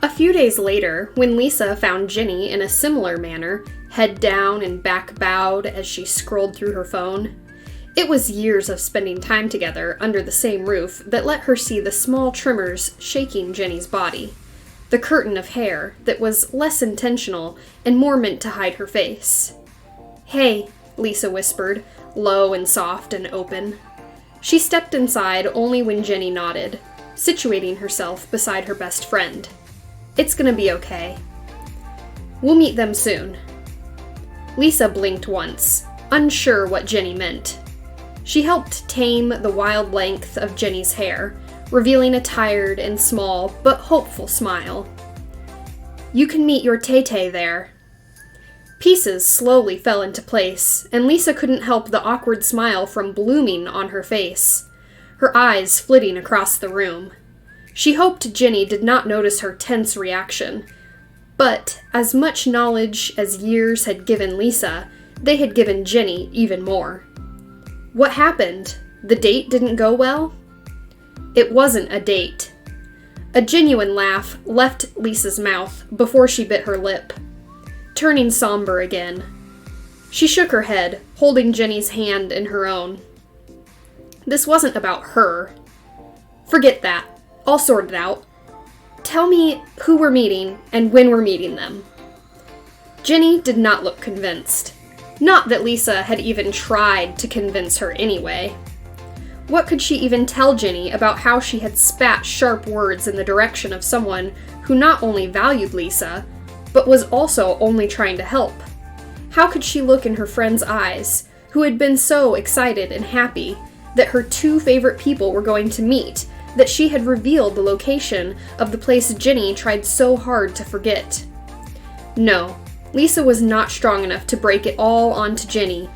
A few days later, when Lisa found Jennie in a similar manner, head down and back bowed as she scrolled through her phone, it was years of spending time together under the same roof that let her see the small tremors shaking Jennie's body, the curtain of hair that was less intentional and more meant to hide her face. "Hey," Lisa whispered, low and soft and open. She stepped inside only when Jennie nodded, situating herself beside her best friend. "It's gonna be okay. We'll meet them soon." Lisa blinked once, unsure what Jennie meant. She helped tame the wild length of Jennie's hair, revealing a tired and small but hopeful smile. "You can meet your Tay there." Pieces slowly fell into place, and Lisa couldn't help the awkward smile from blooming on her face, her eyes flitting across the room. She hoped Jennie did not notice her tense reaction, but as much knowledge as years had given Lisa, they had given Jennie even more. What happened? The date didn't go well? It wasn't a date. A genuine laugh left Lisa's mouth before she bit her lip, turning somber again. She shook her head, holding Jennie's hand in her own. This wasn't about her. "Forget that. I'll sort it out. Tell me who we're meeting and when we're meeting them." Jennie did not look convinced. Not that Lisa had even tried to convince her anyway. What could she even tell Jennie about how she had spat sharp words in the direction of someone who not only valued Lisa, but was also only trying to help? How could she look in her friend's eyes, who had been so excited and happy that her two favorite people were going to meet, that she had revealed the location of the place Jennie tried so hard to forget? No, Lisa was not strong enough to break it all onto Jennie,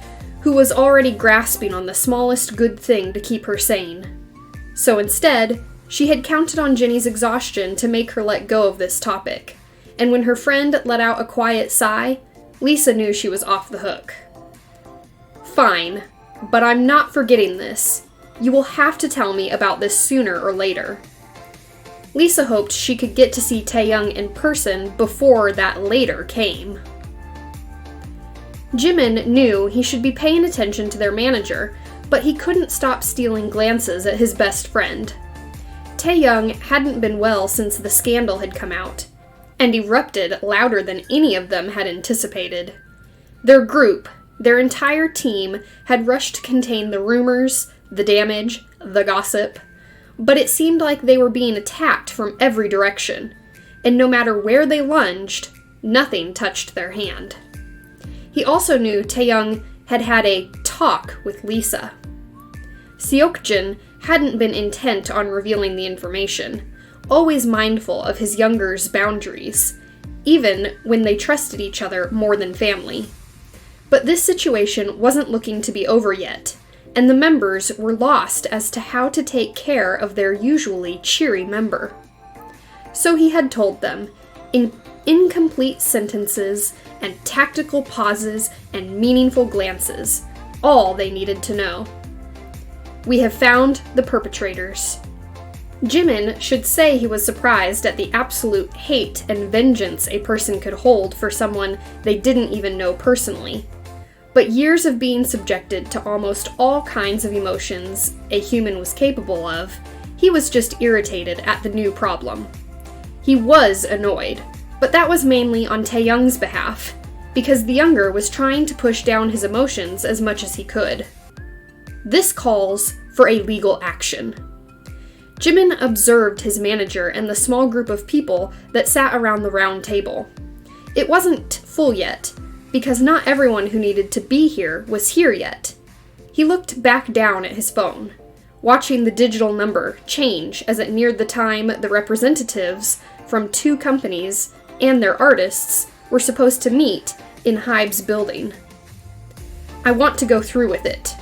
who was already grasping on the smallest good thing to keep her sane. So instead, she had counted on Jennie's exhaustion to make her let go of this topic, and when her friend let out a quiet sigh, Lisa knew she was off the hook. "Fine, but I'm not forgetting this. You will have to tell me about this sooner or later." Lisa hoped she could get to see Taehyung in person before that later came. Jimin knew he should be paying attention to their manager, but he couldn't stop stealing glances at his best friend. Taehyung hadn't been well since the scandal had come out, and erupted louder than any of them had anticipated. Their group, their entire team, had rushed to contain the rumors, the damage, the gossip, but it seemed like they were being attacked from every direction, and no matter where they lunged, nothing touched their hand. He also knew Taehyung had had a talk with Lisa. Seokjin hadn't been intent on revealing the information, always mindful of his younger's boundaries, even when they trusted each other more than family. But this situation wasn't looking to be over yet, and the members were lost as to how to take care of their usually cheery member. So he had told them, in incomplete sentences and tactical pauses and meaningful glances, all they needed to know. "We have found the perpetrators." Jimin should say he was surprised at the absolute hate and vengeance a person could hold for someone they didn't even know personally. But years of being subjected to almost all kinds of emotions a human was capable of, he was just irritated at the new problem. He was annoyed, but that was mainly on Taehyung's behalf, because the younger was trying to push down his emotions as much as he could. This calls for a legal action. Jimin observed his manager and the small group of people that sat around the round table. It wasn't full yet, because not everyone who needed to be here was here yet. He looked back down at his phone, watching the digital number change as it neared the time the representatives from two companies and their artists were supposed to meet in Hybe's building. "I want to go through with it."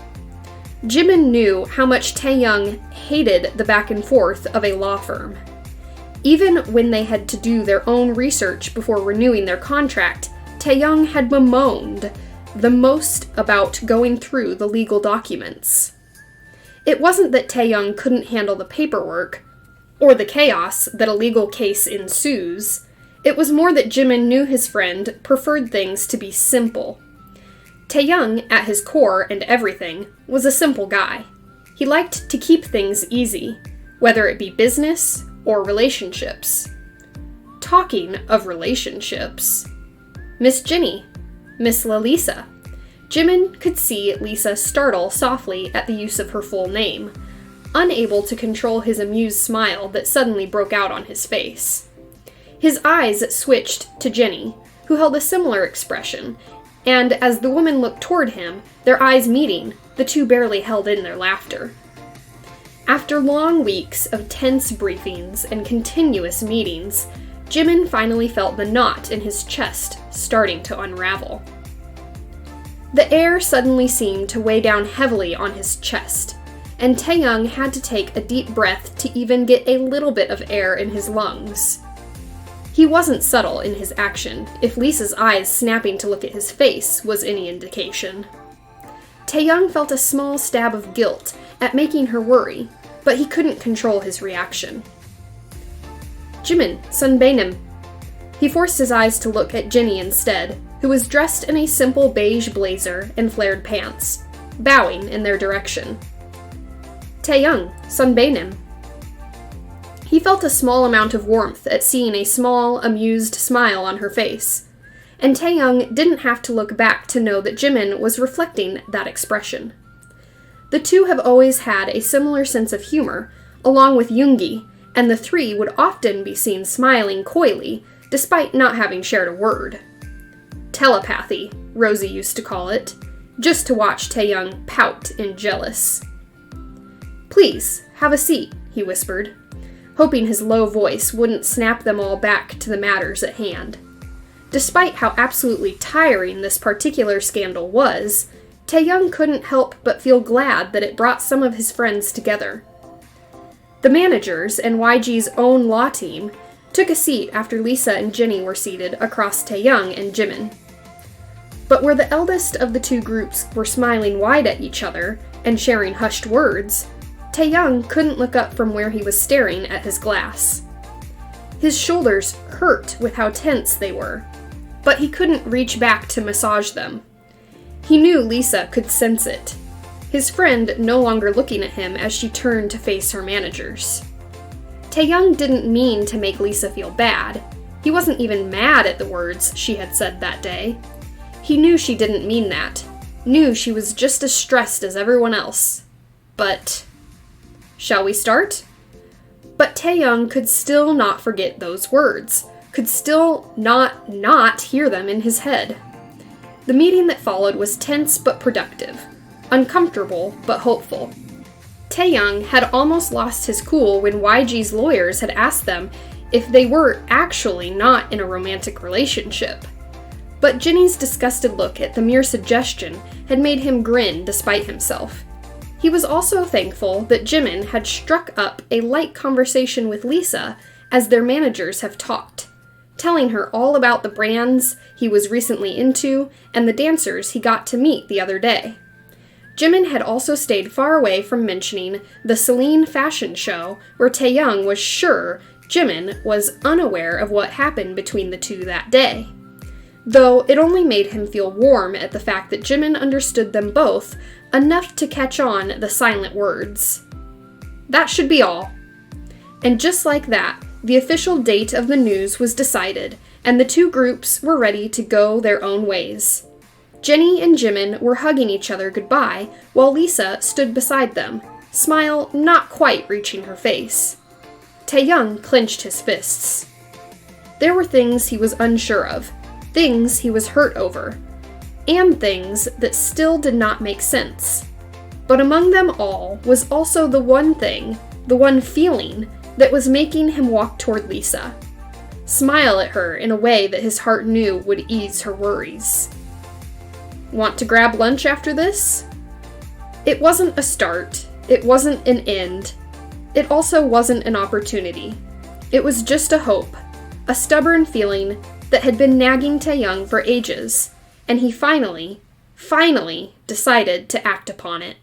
Jimin knew how much Taehyung hated the back and forth of a law firm. Even when they had to do their own research before renewing their contract, Taehyung had bemoaned the most about going through the legal documents. It wasn't that Taehyung couldn't handle the paperwork, or the chaos that a legal case ensues. It was more that Jimin knew his friend preferred things to be simple. Taehyung, at his core and everything, was a simple guy. He liked to keep things easy, whether it be business or relationships. Talking of relationships, Miss Jennie, Miss Lalisa. Jimin could see Lisa startle softly at the use of her full name, unable to control his amused smile that suddenly broke out on his face. His eyes switched to Jennie, who held a similar expression, and as the woman looked toward him, their eyes meeting, the two barely held in their laughter. After long weeks of tense briefings and continuous meetings, Jimin finally felt the knot in his chest starting to unravel. The air suddenly seemed to weigh down heavily on his chest, and Taehyung had to take a deep breath to even get a little bit of air in his lungs. He wasn't subtle in his action, if Lisa's eyes snapping to look at his face was any indication. Taehyung felt a small stab of guilt at making her worry, but he couldn't control his reaction. Jimin, sunbaenim. He forced his eyes to look at Jennie instead, who was dressed in a simple beige blazer and flared pants, bowing in their direction. Taehyung, sunbaenim. He felt a small amount of warmth at seeing a small, amused smile on her face, and Taehyung didn't have to look back to know that Jimin was reflecting that expression. The two have always had a similar sense of humor, along with Yoongi, and the three would often be seen smiling coyly, despite not having shared a word. Telepathy, Rosie used to call it, just to watch Taehyung pout and jealous. "Please, have a seat," he whispered, hoping his low voice wouldn't snap them all back to the matters at hand. Despite how absolutely tiring this particular scandal was, Taehyung couldn't help but feel glad that it brought some of his friends together. The managers and YG's own law team took a seat after Lisa and Jennie were seated across Taehyung and Jimin. But where the eldest of the two groups were smiling wide at each other and sharing hushed words, Taehyung couldn't look up from where he was staring at his glass. His shoulders hurt with how tense they were, but he couldn't reach back to massage them. He knew Lisa could sense it, his friend no longer looking at him as she turned to face her managers. Taehyung didn't mean to make Lisa feel bad. He wasn't even mad at the words she had said that day. He knew she didn't mean that, knew she was just as stressed as everyone else. But, shall we start? But Taehyung could still not forget those words, could still not hear them in his head. The meeting that followed was tense but productive, uncomfortable but hopeful. Taehyung had almost lost his cool when YG's lawyers had asked them if they were actually not in a romantic relationship. But Jennie's disgusted look at the mere suggestion had made him grin despite himself. He was also thankful that Jimin had struck up a light conversation with Lisa as their managers have talked, telling her all about the brands he was recently into and the dancers he got to meet the other day. Jimin had also stayed far away from mentioning the Celine fashion show where Taehyung was sure Jimin was unaware of what happened between the two that day, though it only made him feel warm at the fact that Jimin understood them both enough to catch on the silent words. That should be all. And just like that, the official date of the news was decided, and the two groups were ready to go their own ways. Jennie and Jimin were hugging each other goodbye, while Lisa stood beside them, smile not quite reaching her face. Taehyung clenched his fists. There were things he was unsure of, things he was hurt over, and things that still did not make sense. But among them all was also the one thing, the one feeling, that was making him walk toward Lisa, smile at her in a way that his heart knew would ease her worries. Want to grab lunch after this? It wasn't a start, it wasn't an end, it also wasn't an opportunity. It was just a hope, a stubborn feeling that had been nagging Taehyung for ages, and he finally decided to act upon it.